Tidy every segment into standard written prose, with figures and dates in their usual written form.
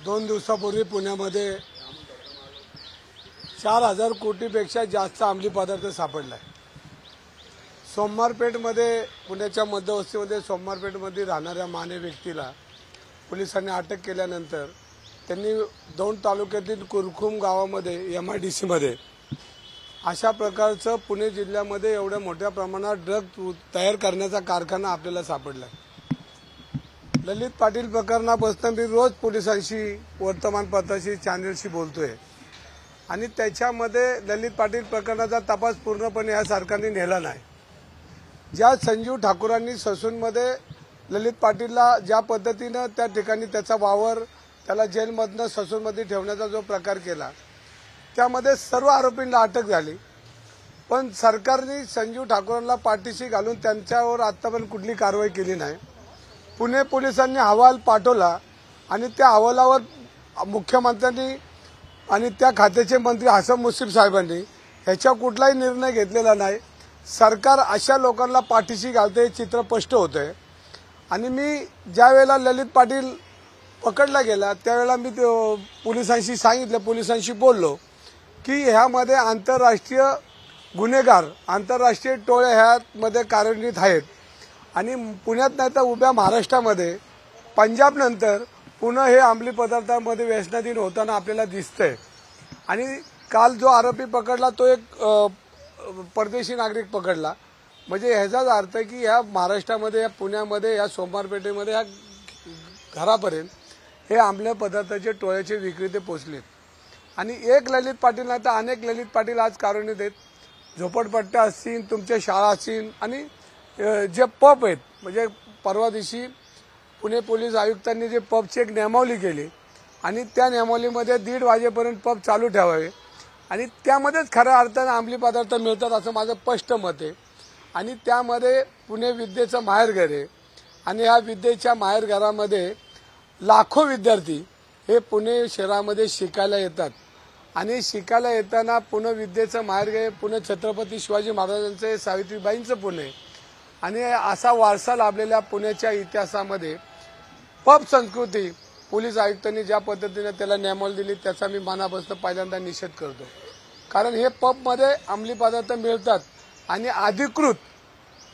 2 दिवसापूर्वी पुण्यामध्ये 4000 कोटीपेक्षा जास्त अंमली पदार्थ सापडलाय। सोमवारपेठमध्ये पुण्याच्या मध्यवस्तीमध्ये सोमवारपेठमध्ये राहणाऱ्या माने व्यक्तीला पोलिसांनी अटक केल्यानंतर त्यांनी दौंड तालुक्यातील कुरखुम गावामध्ये MIDC मध्ये अशा प्रकारचं पुणे जिल्ह्यामध्ये एवढ्या मोठ्या प्रमाणात ड्रग तयार करण्याचा कारखाना आपल्याला सापडला। ललित पाटील प्रकरणापासून मी रोज पोलिसांशी वर्तमानपत्राशी चॅनलशी बोलतोय आणि त्याच्यामध्ये ललित पाटील प्रकरणाचा तपास पूर्णपणे या सरकारने नेला नाही। ज्या संजीव ठाकूरांनी ससूनमध्ये ललित पाटीलला ज्या पद्धतीने त्या ठिकाणी त्याचा वावर त्याला जेलमधनं ससूनमध्ये ठेवण्याचा जो प्रकार केला त्यामध्ये सर्व आरोपींना अटक झाली, पण सरकारने संजीव ठाकूरांना पाठीशी घालून त्यांच्यावर आतापर्यंत कुठली कारवाई केली नाही। पुणे पोलिसांनी अहवाल पाठवला आणि त्या अहवालावर मुख्यमंत्र्यांनी आणि त्या खात्याचे मंत्री हसन मुश्रीफ साहेबांनी ह्याच्या कुठलाही निर्णय घेतलेला नाही। सरकार अशा लोकांना पाठीशी घालते हे चित्र स्पष्ट होतंय। आणि मी ज्या वेळेला ललित पाटील पकडला गेला त्यावेळेला मी पोलिसांशी सांगितलं, पोलिसांशी बोललो की ह्यामध्ये आंतरराष्ट्रीय गुन्हेगार आंतरराष्ट्रीय टोळे ह्यामध्ये कार्यान्वित आहेत आणि पुण्यात नाही तर उभ्या महाराष्ट्रामध्ये पंजाब नंतर पुन्हा हे अंमली पदार्थांमध्ये व्यसनाधीन होताना आपल्याला दिसतंय। आणि काल जो आरोपी पकडला तो एक परदेशी नागरिक पकडला, म्हणजे ह्याचाच अर्थ की ह्या महाराष्ट्रामध्ये या पुण्यामध्ये या सोमवारपेठेमध्ये या घरापर्यंत हे अंमली पदार्थाचे टोळ्याचे विक्रेते पोहोचलेत। आणि एक ललित पाटील नाही तर अनेक ललित पाटील आज कार्यान्वित आहेत। झोपडपट्ट्या असतील, तुमच्या शाळा असतील आणि जे पब आहेत, म्हणजे परवा दिवशी पुणे पोलीस आयुक्तांनी जे पबची एक नियमावली केली आणि त्या नियमावलीमध्ये 1:30 वाजेपर्यंत पब चालू ठेवावे आणि त्यामध्येच खऱ्या अर्थाने अंमली पदार्थ मिळतात असं माझं स्पष्ट मत आहे। आणि त्यामध्ये पुणे विद्येचं माहेरघर आहे आणि या विद्येच्या माहेरघरामध्ये लाखो विद्यार्थी हे पुणे शहरामध्ये शिकायला येतात आणि शिकायला येताना पुणे विद्येचं माहेरघर पुणे छत्रपती शिवाजी महाराजांचं सावित्रीबाईंचं पुणे आणि असा वारसा लाभलेल्या पुण्याच्या इतिहासामध्ये पब संस्कृती पोलीस आयुक्तांनी ज्या पद्धतीने त्याला नियमावली दिली त्याचा मी मनापासून पहिल्यांदा निषेध करतो। कारण हे पबमध्ये अंमली पदार्थ मिळतात आणि अधिकृत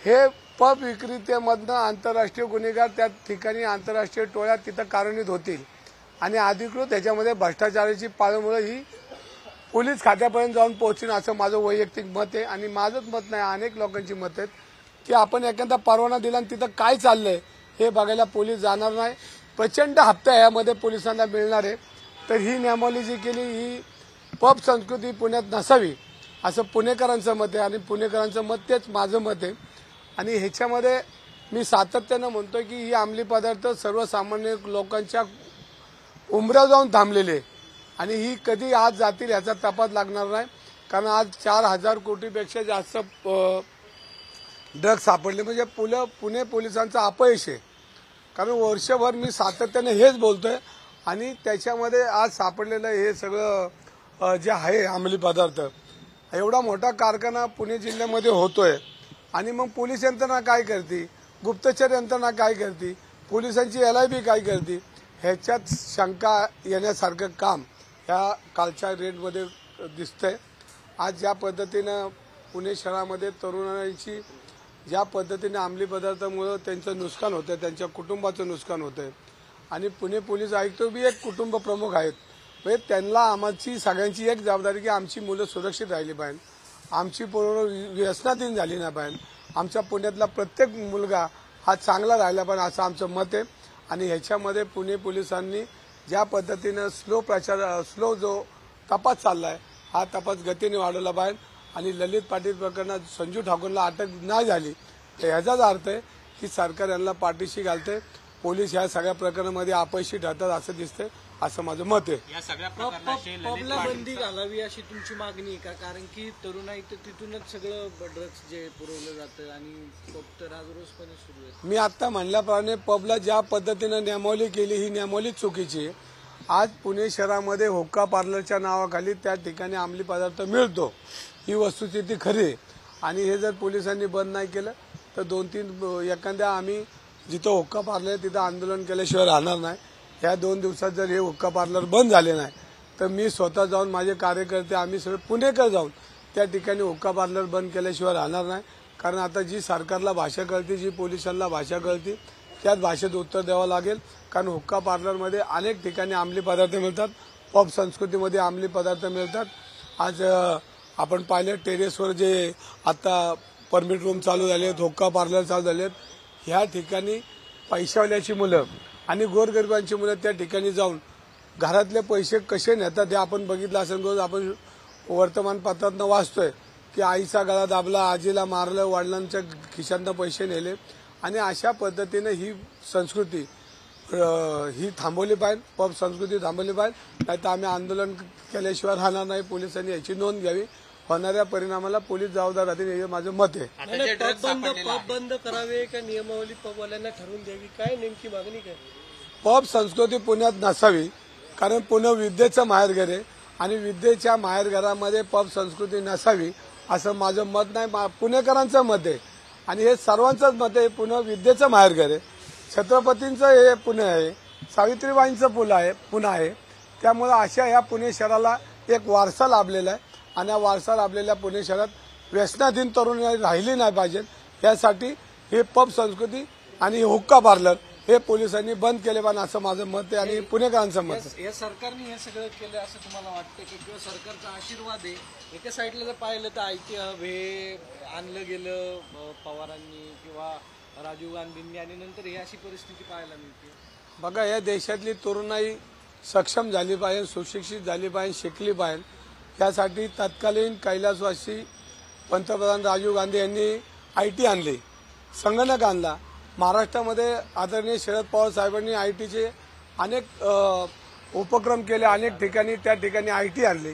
हे पब विक्रेत्यामधनं आंतरराष्ट्रीय गुन्हेगार त्या ठिकाणी आंतरराष्ट्रीय टोळ्या तिथं कार्यान्वित होतील आणि अधिकृत ह्याच्यामध्ये भ्रष्टाचाराची पाळंमुळं ही पोलीस खात्यापर्यंत जाऊन पोहोचीन असं माझं वैयक्तिक मत आहे। आणि माझंच मत नाही, अनेक लोकांची मत आहेत की आपण एखादा परवाना दिला आणि तिथं काय चाललंय हे बघायला पोलीस जाणार नाही। प्रचंड हप्ता यामध्ये पोलिसांना मिळणार आहे, तर ही नियमावली जी केली ही पब संस्कृती पुण्यात नसावी असं पुणेकरांचं मत आहे आणि पुणेकरांचं मत तेच माझं मत आहे। आणि ह्याच्यामध्ये मी सातत्यानं म्हणतोय की ही अंमली पदार्थ सर्वसामान्य लोकांच्या उंबऱ्यावर जाऊन थांबलेले आणि ही कधी आज जातील याचा तपास लागणार नाही। कारण आज 4000 कोटीपेक्षा जास्त ड्रग सापडले म्हणजे पुणे पोलिसांचं अपयश आहे। कारण वर्षभर मी सातत्याने हेच बोलतोय आणि त्याच्यामध्ये आज सापडलेलं हे सगळं जे आहे अंमली पदार्थ एवढा मोठा कारखाना पुणे जिल्ह्यामध्ये होतोय आणि मग पोलीस यंत्रणा काय करते, गुप्तचर यंत्रणा काय करते, पोलिसांची LIB काय करते, ह्याच्यात शंका येण्यासारखं काम ह्या कालच्या रेडमध्ये दिसतंय। आज ज्या पद्धतीनं पुणे शहरामध्ये तरुणांची ज्या पद्धतीने अंमली पदार्थामुळे त्यांचं नुकसान होतं, त्यांच्या कुटुंबाचं नुकसान होतंय आणि पुणे पोलीस आयुक्त बी एक कुटुंब प्रमुख आहेत, म्हणजे त्यांना आमची सगळ्यांची एक जबाबदारी की आमची मुलं सुरक्षित राहिली पाहिजे, आमची पोरं व्यसनाधीन झाली नाही पाहिजे, आमच्या पुण्यातला प्रत्येक मुलगा हा चांगला राहिला पाहिजे असं आमचं मत आहे। आणि ह्याच्यामध्ये पुणे पोलिसांनी ज्या पद्धतीनं स्लो जो तपास चाललाय हा तपास गतीने वाढवला पाहिजे आणि ललित पाटील प्रकरणात संजीव ठाकूरला अटक नाही झाली तर ह्याचाच अर्थ आहे की सरकार यांना पाठीशी घालते, पोलीस ह्या सगळ्या प्रकरणामध्ये अपयशी ठरतात असं दिसतंय असं माझं मत आहे। या सगळ्या पबला बंदी घालावी अशी तुमची मागणी आहे का? कारण की तरुणाई तर तिथूनच सगळं ड्रग्स जे पुरवलं जातं आणि पब तर आज रोजपणे सुरू आहे। मी आता म्हणल्याप्रमाणे पबला ज्या पद्धतीनं नियमावली केली ही नियमावली चुकीची आहे। आज पुणे शहरामध्ये हुक्का पार्लरच्या नावाखाली त्या ठिकाणी अंमली पदार्थ मिळतो ही वस्तुस्थिती खरी आहे आणि हे जर पोलिसांनी बंद नाही केलं तर 2-3 एखाद्या आम्ही जिथं हुक्का पार्लर तिथं आंदोलन केल्याशिवाय राहणार नाही। ह्या 2 दिवसात जर हे हुक्का पार्लर बंद झाले नाही तर मी स्वतः जाऊन माझे कार्यकर्ते आम्ही सगळे पुणेकर जाऊन त्या ठिकाणी हुक्का पार्लर बंद केल्याशिवाय राहणार नाही. कारण आता जी सरकारला भाषा कळते, जी पोलिसांना भाषा कळते, त्याच भाषेत उत्तर द्यावं लागेल. कारण हुक्का पार्लरमध्ये अनेक ठिकाणी अंमली पदार्थ मिळतात, पब संस्कृतीमध्ये अंमली पदार्थ मिळतात. आज आपण पाहिलं टेरेसवर जे आता परमिट रूम चालू झालेत, हुक्का पार्लर चालू झालेत, ह्या ठिकाणी पैशावाल्याची मुलं आणि गोरगरिबांची मुलं त्या ठिकाणी जाऊन घरातले पैसे कसे नेतात हे आपण बघितलं असेल. रोज आपण वर्तमानपत्रातनं वाचतोय की आईचा गळा दाबला, आजीला मारलं, वडिलांच्या खिशांना पैसे नेले. आणि अशा पद्धतीने ही संस्कृती ही थांबवली पाहिजे, पब संस्कृती थांबवली पाहिजे. नाही तर आम्ही आंदोलन केल्याशिवाय राहणार नाही. पोलिसांनी याची नोंद घ्यावी. होणाऱ्या परिणामाला पोलीस जबाबदार राहतील हे माझं मत आहे. पब बंद करावे का नियमावली पबवाल्यांना ठरवून द्यावी, काय नेमकी मागणी काय? पब संस्कृती पुण्यात नसावी, कारण पुणे विद्येचं माहेरघर आहे आणि विद्येच्या माहेरघरामध्ये पब संस्कृती नसावी असं माझं मत नाही, पुणेकरांचं मत आहे. आणि हे सर्वांचंच मत आहे. पुणे विद्येचं माहेरघर आहे, छत्रपतींचं हे पुणे आहे, सावित्रीबाईंचं पुणे आहे. त्यामुळे अशा ह्या पुणे शहराला एक वारसा लाभलेला आहे आणि या वारसा लाभलेल्या पुणे शहरात व्यसनाधीन तरुण राहिली नाही पाहिजे. यासाठी हे पब संस्कृती आणि हुक्का पार्लर हे पोलिसांनी बंद केले पाहिजे असं माझं मत आहे आणि पुणेकरांचं मत आहे. या सरकारने हे सगळं केलं असं तुम्हाला वाटतं की किंवा सरकारचा आशीर्वाद आहे? एका साईडला जर पाहिलं तर आयटी हब हे आणलं गेलं पवारांनी किंवा राजीव गांधींनी आणि नंतर ही अशी परिस्थिती पाहायला मिळते. बघा, या देशातली तरुणाई सक्षम झाली पाहिजे, सुशिक्षित झाली पाहिजे, शिकली पाहिजे. त्यासाठी तत्कालीन कैलासवासी पंतप्रधान राजीव गांधी यांनी आयटी आणली, संगणक आणला. महाराष्ट्रामध्ये आदरणीय शरद पवार साहेबांनी आयटीचे अनेक उपक्रम केले, अनेक ठिकाणी त्या ठिकाणी आयटी आणली.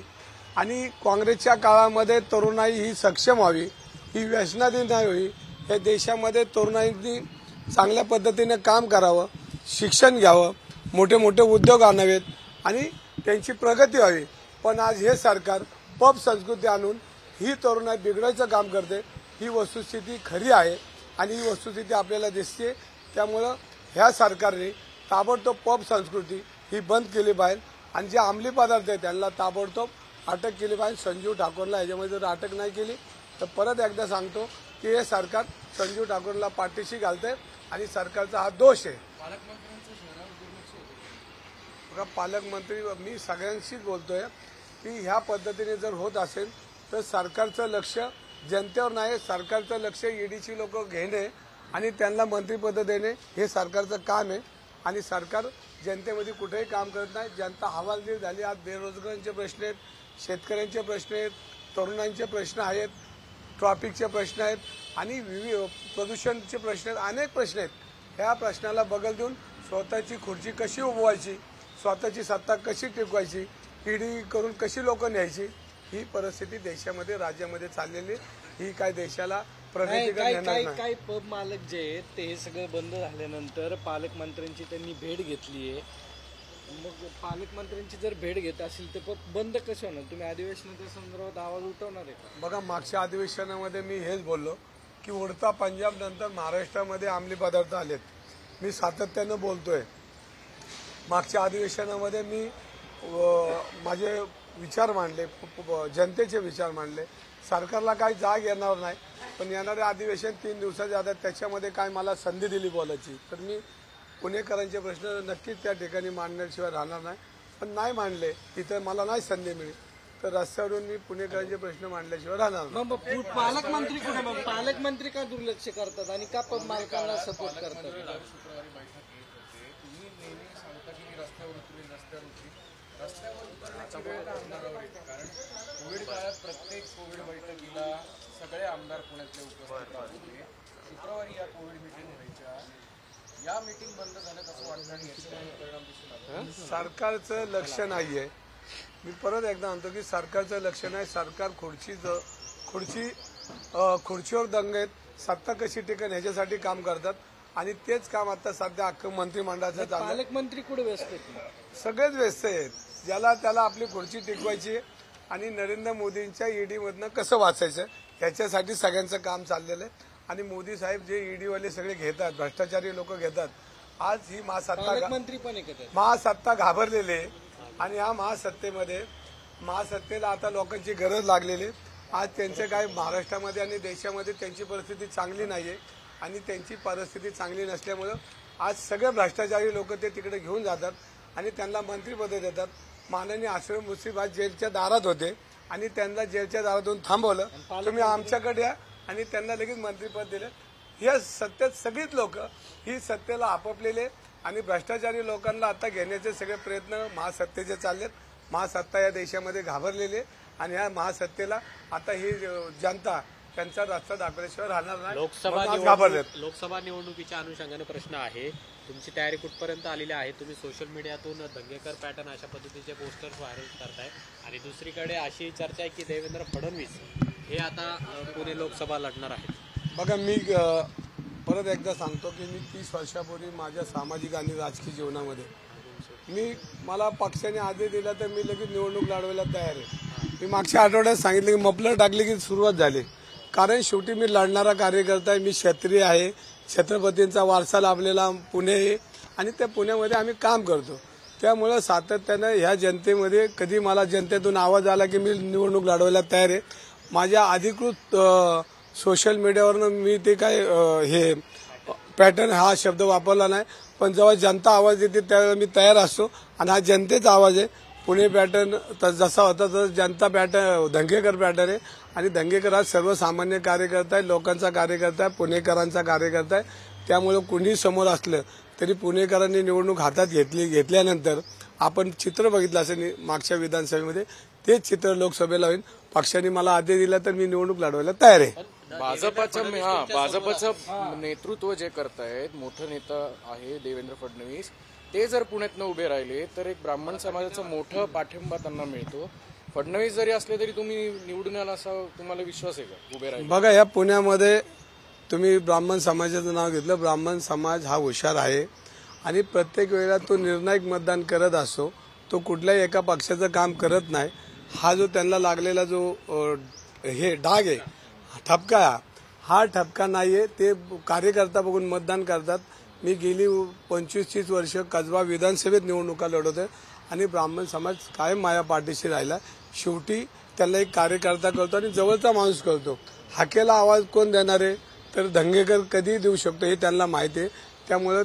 आणि काँग्रेसच्या काळामध्ये तरुणाई ही सक्षम व्हावी, ही व्यसनाधीन नाही व्हावी. या देशामध्ये तरुणाईंनी चांगल्या पद्धतीने काम करावं, शिक्षण घ्यावं, मोठे मोठे उद्योग आणावेत आणि त्यांची प्रगती व्हावी. पण आज हे सरकार पब संस्कृती आणून ही तरुणाई बिघडायचं काम करते. ही वस्तुस्थिती खरी आहे आणि ही वस्तुस्थिती आपल्याला दिसते. त्यामुळं ह्या सरकारने ताबडतोब पब संस्कृती ही बंद केली पाहिजे आणि जे अंमली पदार्थ आहेत त्यांना ताबडतोब अटक केली पाहिजे. संजीव ठाकूरला ह्याच्यामध्ये जर अटक नाही केली तर परत एकदा सांगतो की हे सरकार संजीव ठाकूरला पाठीशी घालते आणि सरकारचा हा दोष आहे. पालकमंत्री मी सगळ्यांशीच बोलतोय की ह्या पद्धतीने जर होत असेल तर सरकारचं लक्ष जनतेवर नाही, सरकारचं लक्ष ईडीची लोक घेणे आणि त्यांना मंत्रिपद देणे हे सरकारचं काम आहे. आणि सरकार जनतेमध्ये कुठेही काम करत नाही. जनता हवालदिल झाली. आज बेरोजगारांचे प्रश्न आहेत, शेतकऱ्यांचे प्रश्न आहेत, तरुणांचे प्रश्न आहेत, ट्रॅफिकचे प्रश्न आहेत आणि प्रदूषणचे प्रश्न आहेत, अनेक प्रश्न आहेत. ह्या प्रश्नाला बगल देऊन स्वतःची खुर्ची कशी उभवायची, स्वतःची सत्ता कशी टिकवायची, ईडी करून कशी लोक न्यायची, ही परिस्थिती देशामध्ये राज्यामध्ये चाललेली. ही काय देशाला प्रगतीकडे नेणार नाही. काही पब मालक जे आहेत ते हे सगळं बंद झाल्यानंतर पालकमंत्र्यांची त्यांनी भेट घेतली आहे. मग पालकमंत्र्यांची जर भेट घेत असेल तर पब बंद कसं होणार? तुम्ही अधिवेशनाच्या संदर्भात आवाज उठवणार आहे का? बघा, मागच्या अधिवेशनामध्ये मी हेच बोललो की उडता पंजाब नंतर महाराष्ट्रामध्ये अंमली पदार्थ आलेत. मी सातत्यानं बोलतोय. मागच्या अधिवेशनामध्ये मी माझे विचार मांडले, जनतेचे विचार मांडले. सरकारला काही जाग येणार नाही, पण येणारे अधिवेशन 3 दिवसाचे आता त्याच्यामध्ये काय मला संधी दिली बोलायची तर मी पुणेकरांचे प्रश्न नक्कीच त्या ठिकाणी मांडण्याशिवाय राहणार नाही. पण नाही मांडले, तिथे मला नाही संधी मिळेल तर रस्त्यावरून मी पुणेकरांचे प्रश्न मांडल्याशिवाय राहणार नाही. पालकमंत्री कुठे? मग पालकमंत्री का दुर्लक्ष करतात आणि का पब मालकांना सपोर्ट करतात? कारण कोविड काळात प्रत्येक कोविड बैठकीला सगळे आमदार पुण्यातले उपस्थित होते. शुक्रवारी या कोविड मीटिंग व्हायच्या. या मीटिंग बंद झाल्यात असं वाटतं आणि याचा परिणाम दिसून आला. सरकारचं लक्ष नाहीये. मी परत एकदा म्हणतो की सरकारचं लक्ष नाही. सरकार खुर्चीवर दंग आहेत, सत्ता कशी टिकेल ह्याच्यासाठी काम करतात आणि तेच काम आता सध्या अख्खं मंत्रिमंडळाचं चाललं. पालकमंत्री कुठे व्यस्त आहेत? सगळेच व्यस्त आहेत. ज्याला त्याला आपली खुर्ची टिकवायची आणि नरेंद्र मोदींच्या ईडीमधनं कसं वाचायचं ह्याच्यासाठी सगळ्यांचं काम चाललेलं आहे. आणि मोदी साहेब जे ईडीवाले सगळे घेतात, भ्रष्टाचारी लोक घेतात, आज ही महासत्ता पालकमंत्री पण आहे का त्यात? महासत्ता घाबरलेली आहे आणि या महासत्तेला आता लोकांची गरज लागलेली आहे. आज त्यांचे काय महाराष्ट्रामध्ये आणि देशामध्ये त्यांची परिस्थिती चांगली नाहीये आणि त्यांची परिस्थिती चांगली नसल्यामुळं आज सगळे भ्रष्टाचारी लोक ते तिकडे घेऊन जातात आणि त्यांना मंत्रिपद देतात. माननीय आश्रम मुस्लिम आज जेलच्या दारात होते आणि त्यांना जेलच्या दारातून थांबवलं, तुम्ही आमच्याकडे या आणि त्यांना लगेच मंत्रिपद दिलं. या सत्तेत सगळीच लोक ही सत्तेला आपापलेले आणि भ्रष्टाचारी लोकांना आता घेण्याचे सगळे प्रयत्न महासत्तेचे चाललेत. महासत्ता या देशामध्ये घाबरलेले आणि या महासत्तेला आता ही जनता त्यांचा रस्ता दाखवल्याशिवाय राहणार नाही. लोकसभा निवडणुकीच्या अनुषंगाने प्रश्न आहे, तुमची तयारी कुठपर्यंत आलेली आहे? तुम्ही सोशल मीडियातून दंगेकर पॅटर्न अशा पद्धतीचे पोस्टर्स व्हायरल करताय आणि दुसरीकडे अशी चर्चा आहे की देवेंद्र फडणवीस हे आता पुणे लोकसभा लढणार आहेत. बघा, मी परत एकदा सांगतो की मी 30 वर्षापूर्वी माझ्या सामाजिक आणि राजकीय जीवनामध्ये मला पक्षाने आदेश दिला तर मी लगेच निवडणूक लढवायला तयार आहे. मी मागच्या आठवड्यात सांगितलं की मफलर टाकली की सुरुवात झाली, कारण शेवटी मी लढणारा कार्यकर्ता आहे. मी क्षत्रिय आहे, छत्रपतींचा वारसा लाभलेला पुणे आहे आणि त्या पुण्यामध्ये आम्ही काम करतो. त्यामुळे सातत्यानं ह्या जनतेमध्ये कधी मला जनतेतून आवाज आला की मी निवडणूक लढवायला तयार आहे. माझ्या अधिकृत सोशल मीडियावरनं मी ते काय हे पॅटर्न हा शब्द वापरला नाही, पण जेव्हा जनता आवाज देते त्यावेळेला मी तयार असतो आणि हा जनतेचा आवाज आहे. पुणे पॅटर्न जसा होता तसा जनता पॅटर्न दंगेकर पॅटर्न आहे आणि दंगेकर हा सर्वसामान्य कार्यकर्ता आहे, लोकांचा कार्यकर्ता आहे, पुणेकरांचा कार्यकर्ता आहे. त्यामुळे कुणी समोर असलं तरी पुणेकरांनी निवडणूक हातात घेतल्यानंतर आपण चित्र बघितलं असेल मागच्या विधानसभेमध्ये, तेच चित्र लोकसभेला होईल. पक्षाने मला आदेश दिला तर मी निवडणूक लढवायला तयार आहे. भाजपचं नेतृत्व जे करतायत, मोठं नेता आहे देवेंद्र फडणवीस, ते जर पुण्यात उभे राहिले तर एक ब्राह्मण समाजाचा मोठा पाठिंबा त्यांना मिळतो. फडणवीस जरी असले तरी तुम्ही निवडून याल असा तुम्हाला विश्वास आहे का उभे राहिले? बघा, या पुण्यामध्ये तुम्ही ब्राह्मण समाजाचं नाव घेतलं. ब्राह्मण समाज हा हुशार आहे आणि प्रत्येक वेळेला तो निर्णायक मतदान करत असो, तो कुठल्याही एका पक्षाचं काम करत नाही. हा जो त्यांना लागलेला जो हे डाग आहे, ठपका, हा ठपका नाहीये. ते कार्यकर्ता बघून मतदान करतात. मी गेली 25-30 वर्ष कसबा विधानसभेत निवडणुका लढवतोय आणि ब्राह्मण समाज कायम माझ्या पाठीशी राहिला. शेवटी त्याला एक कार्यकर्ता करतो आणि जवळचा माणूस करतो. हाकेला आवाज कोण देणार आहे तर दंगेकर कधी देऊ शकतो हे त्यांना माहिती आहे. त्यामुळे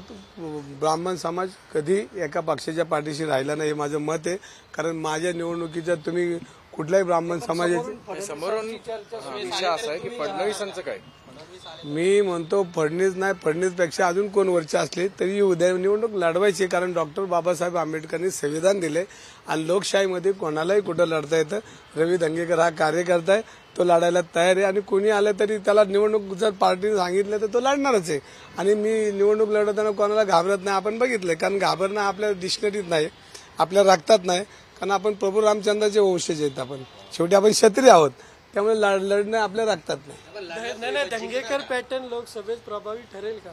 ब्राह्मण समाज कधी एका पक्षाच्या पाठीशी राहिला नाही हे माझं मत आहे. कारण माझ्या निवडणुकीच्या तुम्ही कुठल्याही ब्राह्मण समाजाची समोरून विषय असा आहे की फडणवीसांचं काय, मी म्हणतो फडणवीस नाही, फडणवीसपेक्षा अजून कोण वरचे असले तरी उद्या निवडणूक लढवायची. कारण डॉक्टर बाबासाहेब आंबेडकरांनी संविधान दिले आणि लोकशाहीमध्ये कोणालाही कुठं लढता येतं. रवी दंगेकर हा कार्यकर्ता आहे, तो लढायला तयार आहे आणि कोणी आलं तरी त्याला निवडणूक जर पार्टीने सांगितलं तर तो लढणारच आहे. आणि मी निवडणूक लढवताना कोणाला घाबरत नाही. आपण बघितलंय, कारण घाबरणं आपल्या डिक्शनरीत नाही, आपल्या रक्तात नाही. कारण आपण प्रभू रामचंद्राचे वंशज आहेत. आपण शेवटी आपण क्षत्रिय आहोत, त्यामुळे लढणं आपल्या रक्तात नाही. दंगेकर पॅटर्न लोकसभेत प्रभावी ठरेल का?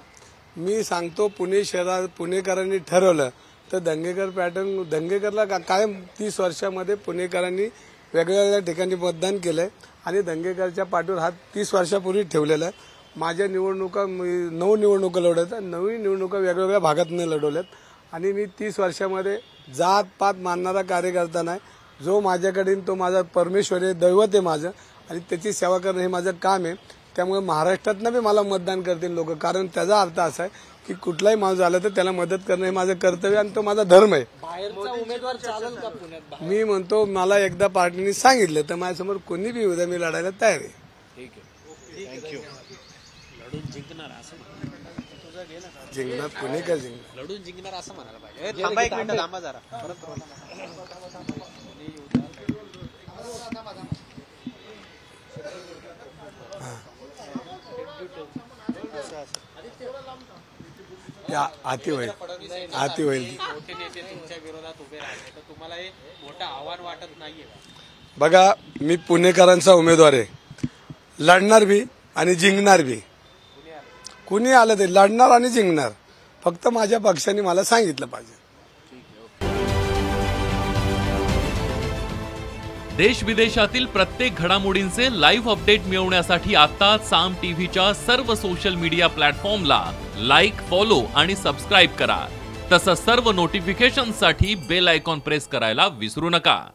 मी सांगतो, पुणे शहरात पुणेकरांनी ठरवलं तर दंगेकर पॅटर्न, दंगेकरला कायम 30 वर्षामध्ये पुणेकरांनी वेगवेगळ्या ठिकाणी मतदान केलंय आणि दंगेकरच्या पाठीवर हात 30 वर्षापूर्वी ठेवलेला आहे. माझ्या निवडणुका 9 निवडणुका लढवतात, 9 निवडणुका वेगवेगळ्या भागातून लढवल्यात आणि मी 30 वर्षामध्ये जात पात मानणारा कार्यकर्ता नाही. जो माझ्याकडे तो माझा परमेश्वर आहे, दैवत आहे माझं आणि त्याची सेवा करणं हे माझं काम आहे. त्यामुळे महाराष्ट्रातनं बी मला मतदान करतील लोक, कारण त्याचा अर्थ असा आहे की कुठलाही माणूस आला तर त्याला मदत करणं हे माझं कर्तव्य आणि तो माझा धर्म आहे. बाहेरचा उमेदवार चालेल का पुण्यात? मी म्हणतो, मला एकदा पार्टीने सांगितलं तर माझ्यासमोर कोणी बी उद्या मी लढायला तयार आहे. ठीक आहे, थँक्यू. लढून जिंकणार असं जिंकणार पुणे का जिंकणार? लढून जिंकणार असं म्हणायला पाहिजे. थांबा एक मिनिट, थांबा जरा. आती होईल. मोठे नेते तुमच्या विरोधात उभे राहिले तर तुम्हाला हे मोठं आव्हान वाटत नाहीये? बघा, मी पुणेकरांचा उमेदवार आहे, लढणार बी आणि जिंकणार बी. कुणी आलं ते लढणार आणि जिंकणार, फक्त माझ्या पक्षाने मला सांगितलं पाहिजे. देश विदेशातील प्रत्येक घडामोडींचे लाईव्ह अपडेट मिळवण्यासाठी आता साम टीव्हीच्या सर्व सोशल मीडिया प्लॅटफॉर्मला लाईक, फॉलो आणि सबस्क्राईब करा. तसंच सर्व नोटिफिकेशनसाठी बेल आयकॉन प्रेस करायला विसरू नका.